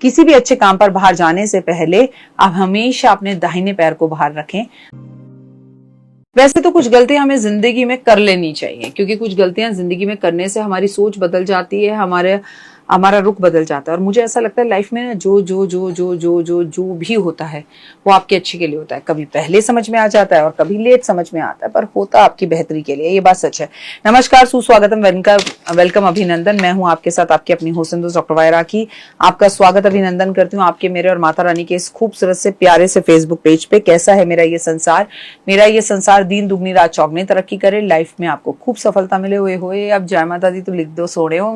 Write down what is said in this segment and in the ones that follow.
किसी भी अच्छे काम पर बाहर जाने से पहले आप हमेशा अपने दाहिने पैर को बाहर रखें। वैसे तो कुछ गलतियां हमें जिंदगी में कर लेनी चाहिए, क्योंकि कुछ गलतियां जिंदगी में करने से हमारी सोच बदल जाती है, हमारा रुख बदल जाता है। और मुझे ऐसा लगता है लाइफ में जो भी होता है वो आपके अच्छे के लिए होता है। कभी पहले समझ में आ जाता है और कभी लेट समझ में आता है, पर होता आपकी बेहतरी के लिए, ये बात सच है। नमस्कार, सुस्वागतम, वेलकम, अभिनंदन। मैं हूं आपके साथ आपकी अपनी होस्ट दोस्त डॉक्टर वायरा की। आपका स्वागत अभिनंदन करती हूँ आपके, मेरे और माता रानी के इस खूबसूरत से प्यारे से फेसबुक पेज पे। कैसा है मेरा ये संसार दिन दुगनी रात चौगनी तरक्की करे, लाइफ में आपको खूब सफलता मिले। हुए अब जय माता दी तो लिख दो, सोने हो,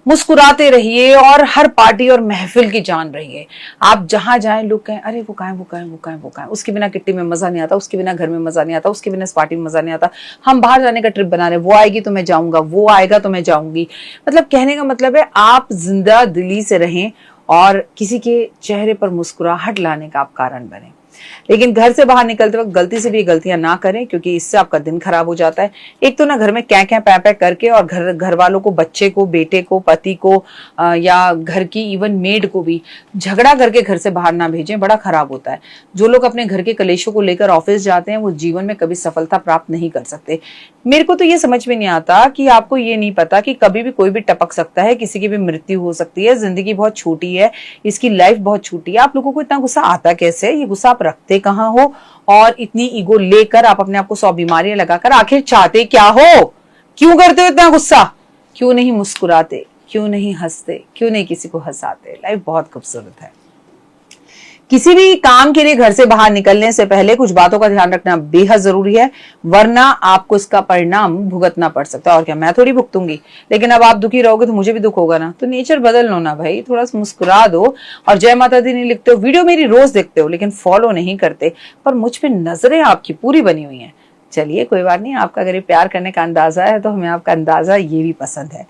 मुस्कुराते रहिए और हर पार्टी और महफिल की जान रहिए। आप जहां जाएं लोग कहें अरे वो कहें, उसके बिना किट्टी में मजा नहीं आता, उसके बिना घर में मजा नहीं आता, उसके बिना इस पार्टी में मजा नहीं आता। हम बाहर जाने का ट्रिप बना रहे, वो आएगी तो मैं जाऊंगा, वो आएगा तो मैं जाऊंगी। मतलब कहने का मतलब है आप जिंदा दिली से रहें और किसी के चेहरे पर मुस्कुराहट लाने का आप कारण बने। लेकिन घर से बाहर निकलते वक्त गलती से भी गलतियां ना करें, क्योंकि इससे आपका दिन खराब हो जाता है। एक तो ना घर में क्या क्या पै करके और घर वालों को, बच्चे को, बेटे को, पति को या घर की इवन मेड को भी झगड़ा करके घर से बाहर ना भेजें, बड़ा खराब होता है। जो लोग अपने घर के कलेशों को लेकर ऑफिस जाते हैं वो जीवन में कभी सफलता प्राप्त नहीं कर सकते। मेरे को तो ये समझ में नहीं आता कि आपको ये नहीं पता कि कभी भी कोई भी टपक सकता है, किसी की भी मृत्यु हो सकती है। जिंदगी बहुत छोटी है, इसकी लाइफ बहुत छोटी है। आप लोगों को इतना गुस्सा आता कैसे? ये गुस्सा आप रखते कहाँ हो? और इतनी ईगो लेकर आप अपने आप को 100 बीमारियां लगाकर आखिर चाहते क्या हो? क्यों करते हो इतना गुस्सा? क्यों नहीं मुस्कुराते? क्यों नहीं हंसते? क्यों नहीं किसी को हंसाते? लाइफ बहुत खूबसूरत है। किसी भी काम के लिए घर से बाहर निकलने से पहले कुछ बातों का ध्यान रखना बेहद जरूरी है, वरना आपको इसका परिणाम भुगतना पड़ सकता है। और क्या, मैं थोड़ी भुगतूंगी, लेकिन अब आप दुखी रहोगे तो मुझे भी दुख होगा ना। तो नेचर बदल लो ना भाई, थोड़ा सा मुस्कुरा दो। और जय माता दी नहीं लिखते हो, वीडियो मेरी रोज देखते हो लेकिन फॉलो नहीं करते, पर मुझ पे नजरें आपकी पूरी बनी हुई है। चलिए कोई बात नहीं, आपका अगर ये प्यार करने का अंदाजा है तो हमें आपका अंदाजा ये भी पसंद है।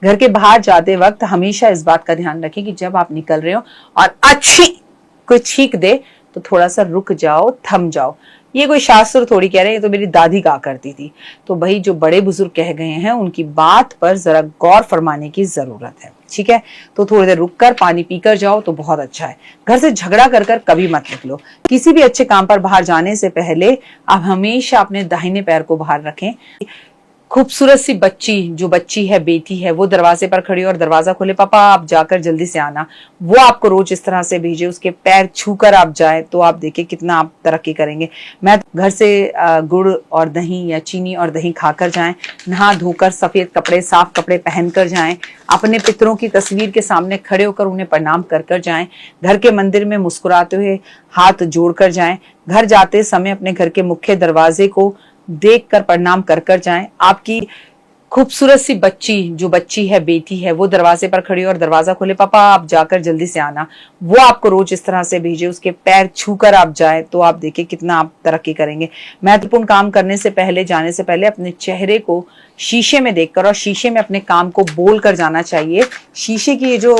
घर के बाहर जाते वक्त हमेशा इस बात का ध्यान रखें कि जब आप निकल रहे हो और अच्छी कोई छींक दे तो थोड़ा सा रुक जाओ, थम जाओ। ये कोई शास्त्र थोड़ी कह रहे हैं, ये तो मेरी दादी कहा करती थी। तो भाई जो बड़े बुजुर्ग कह गए हैं उनकी बात पर जरा गौर फरमाने की जरूरत है, ठीक है? तो थोड़ी देर रुक कर पानी पीकर जाओ तो बहुत अच्छा है। घर से झगड़ा कर कभी मत निकलो। किसी भी अच्छे काम पर बाहर जाने से पहले आप हमेशा अपने दाहिने पैर को बाहर रखें। खूबसूरत सी बच्ची है, बेटी है, वो दरवाजे पर खड़ी और दरवाजा खोले, पापा आप जाकर जल्दी से आना। वो आपको रोज इस तरह से भेजे, उसके पैर छूकर आप जाए तो आप देखिए कितना आप तरक्की करेंगे। मैं घर से गुड़ और दही या चीनी और दही खाकर जाएं, नहा धोकर सफेद कपड़े, साफ कपड़े पहनकर जाएं, अपने पितरों की तस्वीर के सामने खड़े होकर उन्हें प्रणाम कर जाएं, घर के मंदिर में मुस्कुराते हुए हाथ जोड़कर जाएं, घर जाते समय अपने घर के मुख्य दरवाजे को देखकर प्रणाम कर जाएं। आपकी खूबसूरत सी बच्ची है, बेटी है, वो दरवाजे पर खड़ी और दरवाजा खोले, पापा आप जाकर जल्दी से आना। वो आपको रोज इस तरह से भेजे, उसके पैर छूकर आप जाए तो आप देखिए कितना आप तरक्की करेंगे। महत्वपूर्ण काम करने से पहले, जाने से पहले अपने चेहरे को शीशे में देखकर और शीशे में अपने काम को बोल कर जाना चाहिए। शीशे की ये जो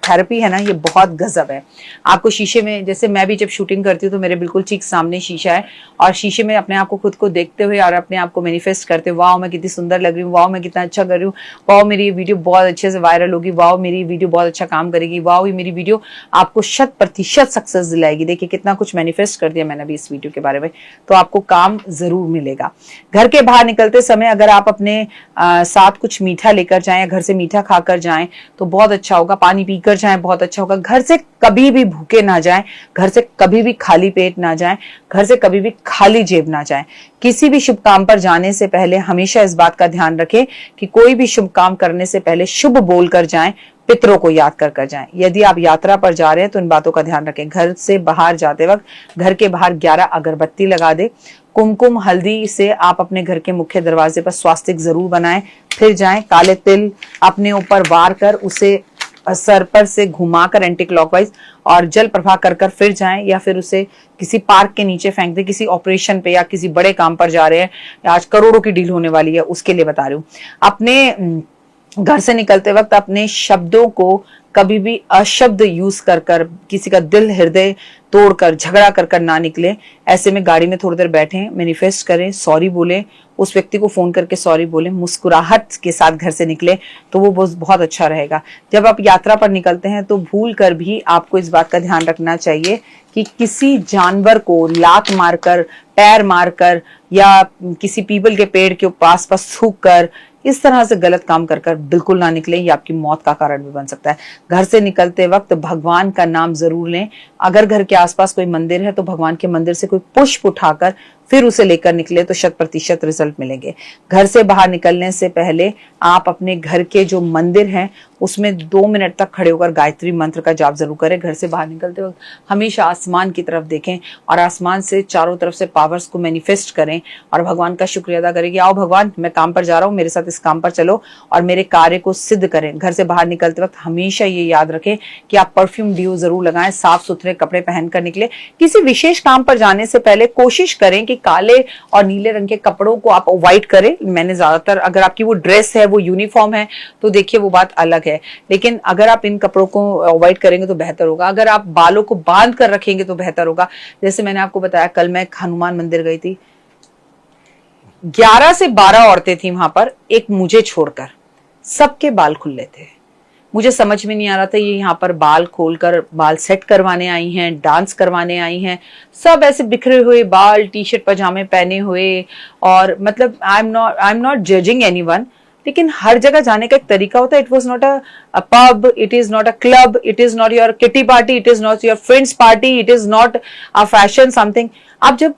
थेरेपी है ना, ये बहुत गजब है। आपको शीशे में, जैसे मैं भी जब शूटिंग करती हूँ तो मेरे बिल्कुल ठीक सामने शीशा है, और शीशे में अपने आप को, खुद को देखते हुए और अपने आप को मैनिफेस्ट करते हुए, वाह मैं कितनी सुंदर लग रही हूँ, वाह मैं कितना अच्छा कर रही हूँ, वाह मेरी वीडियो बहुत अच्छे से वायरल होगी, वाह मेरी वीडियो बहुत अच्छा काम करेगी, वाह ये मेरी वीडियो आपको 100% सक्सेस दिलाएगी। देखिए कितना कुछ मैनिफेस्ट कर दिया मैंने अभी इस वीडियो के बारे में, तो आपको काम जरूर मिलेगा। घर के बाहर निकलते समय अगर आप अपने साथ कुछ मीठा लेकर जाएं या घर से मीठा खाकर जाएं तो बहुत अच्छा होगा। पानी पीकर जाएं, बहुत अच्छा होगा। घर से कभी भी भूखे ना जाएं, घर से कभी भी खाली पेट ना जाएं, घर से कभी भी खाली जेब ना जाएं। किसी भी शुभ काम पर जाने से पहले हमेशा इस बात का ध्यान रखें कि कोई भी शुभ काम करने से पहले शुभ बोलकर जाएं, पितरों को याद कर जाएं। यदि आप यात्रा पर जा रहे हैं तो इन बातों का ध्यान रखें। घर से बाहर जाते वक्त घर के बाहर 11 अगरबत्ती लगा दे। कुमकुम हल्दी से आप अपने घर के मुख्य दरवाजे पर स्वास्तिक जरूर बनाएं, फिर जाएं। काले तिल अपने ऊपर वार कर उसे सर पर से घुमाकर एंटी क्लॉकवाइज और जल प्रवाह कर फिर जाएं, या फिर उसे किसी पार्क के नीचे फेंक दे। किसी ऑपरेशन पे या किसी बड़े काम पर जा रहे हैं, आज करोड़ों की डील होने वाली है, उसके लिए बता रही हूँ। अपने घर से निकलते वक्त अपने शब्दों को कभी भी अशब्द यूज कर कर, किसी का दिल हृदय तोड़कर, झगड़ा कर कर ना निकले। ऐसे में गाड़ी में थोड़ी देर बैठें, मैनिफेस्ट करें, सॉरी बोलें, उस व्यक्ति को फोन करके सॉरी बोलें, मुस्कुराहट के साथ घर से निकले तो वो बहुत अच्छा रहेगा। जब आप यात्रा पर निकलते हैं तो भूल कर भी आपको इस बात का ध्यान रखना चाहिए कि किसी जानवर को लात मारकर, पैर मारकर या किसी पीपल के पेड़ के आस पास थूक कर, इस तरह से गलत काम कर कर बिल्कुल ना निकले, ये आपकी मौत का कारण भी बन सकता है। घर से निकलते वक्त भगवान का नाम जरूर लें। अगर घर के आसपास कोई मंदिर है तो भगवान के मंदिर से कोई पुष्प उठाकर फिर उसे लेकर निकले तो 100% रिजल्ट मिलेंगे। घर से बाहर निकलने से पहले आप अपने घर के जो मंदिर हैं उसमें 2 मिनट तक खड़े होकर गायत्री मंत्र का जाप जरूर करें। घर से बाहर निकलते वक्त हमेशा आसमान की तरफ देखें और आसमान से चारों तरफ से पावर्स को मैनिफेस्ट करें और भगवान का शुक्रिया अदा करें कि आओ भगवान, मैं काम पर जा रहा हूँ, मेरे साथ इस काम पर चलो और मेरे कार्य को सिद्ध करें। घर से बाहर निकलते वक्त हमेशा ये याद रखें कि आप परफ्यूम ड्यू जरूर लगाएं, साफ सुथरे कपड़े पहनकर निकले। किसी विशेष काम पर जाने से पहले कोशिश करें कि काले और नीले रंग के कपड़ों को आप अवॉइड करें। मैंने ज्यादातर, अगर आपकी वो ड्रेस है, वो यूनिफॉर्म है तो देखिए वो बात अलग है, लेकिन अगर आप इन कपड़ों को अवॉइड करेंगे तो बेहतर होगा। अगर आप बालों को बांध कर रखेंगे तो बेहतर होगा। जैसे मैंने आपको बताया, कल मैं हनुमान मंदिर गई थी, 11 से 12 औरतें थी वहां पर, एक मुझे छोड़कर, सबके बाल खुले थे। मुझे समझ में नहीं आ रहा था ये यहाँ पर बाल खोलकर बाल सेट करवाने आई हैं, डांस करवाने आई हैं। सब ऐसे बिखरे हुए बाल, टी शर्ट पजामे पहने हुए, और मतलब I am not judging anyone, लेकिन हर जगह जाने का एक तरीका होता है। It was not a pub, it is not a club, it is not your kitty party, it is not your friends party, it is not a fashion something. आप जब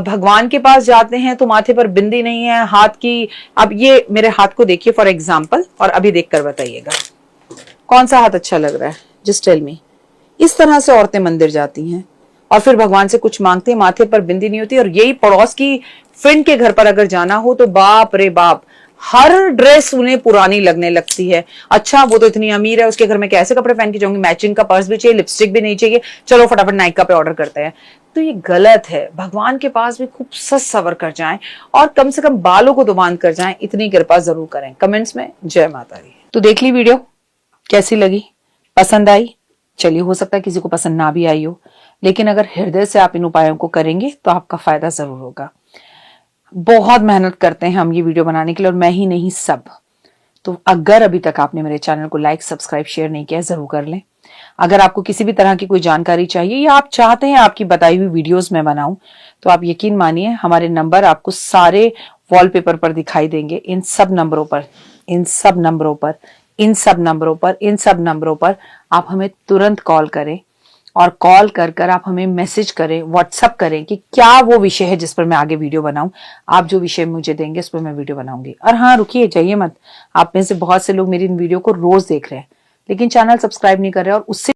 भगवान के पास जाते हैं तो माथे पर बिंदी नहीं है, हाथ की, अब ये मेरे हाथ को देखिए फॉर एग्जाम्पल और अभी देखकर बताइएगा कौन सा हाथ अच्छा लग रहा है, जस्ट टेल मी। इस तरह से औरतें मंदिर जाती हैं और फिर भगवान से कुछ मांगती हैं, माथे पर बिंदी नहीं होती। और यही पड़ोस की फ्रेंड के घर पर अगर जाना हो तो बाप रे बाप, हर ड्रेस उन्हें पुरानी लगने लगती है। अच्छा वो तो इतनी अमीर है, उसके घर में कैसे कपड़े पहन के जाऊंगी, मैचिंग का पर्स भी चाहिए, लिपस्टिक भी नहीं चाहिए, चलो फटाफट नायका पे ऑर्डर करते हैं। तो ये गलत है। भगवान के पास भी खूब सज सवर कर जाएं और कम से कम बालों को तो बांध कर जाएं, इतनी कृपा जरूर करें। कमेंट्स में जय माता दी। तो देख ली वीडियो, कैसी लगी, पसंद आई? चलिए, हो सकता है किसी को पसंद ना भी आई हो, लेकिन अगर हृदय से आप इन उपायों को करेंगे तो आपका फायदा जरूर होगा। बहुत मेहनत करते हैं हम ये वीडियो बनाने के लिए, और मैं ही नहीं सब। तो अगर अभी तक आपने मेरे चैनल को लाइक, सब्सक्राइब, शेयर नहीं किया, जरूर कर लें। अगर आपको किसी भी तरह की कोई जानकारी चाहिए या आप चाहते हैं आपकी बताई हुई वीडियोस मैं बनाऊं, तो आप यकीन मानिए हमारे नंबर आपको सारे वॉलपेपर पर दिखाई देंगे। इन सब नंबरों पर, इन सब नंबरों पर, इन सब नंबरों पर, इन सब नंबरों पर आप हमें तुरंत कॉल करें, और कॉल कर कर आप हमें मैसेज करें, व्हाट्सअप करें कि क्या वो विषय है जिस पर मैं आगे वीडियो बनाऊं। आप जो विषय मुझे देंगे उस पर मैं वीडियो बनाऊंगी। और हाँ, रुकिए, जाइए मत। आप में से बहुत से लोग मेरी इन वीडियो को रोज देख रहे हैं लेकिन चैनल सब्सक्राइब नहीं कर रहे, और उससे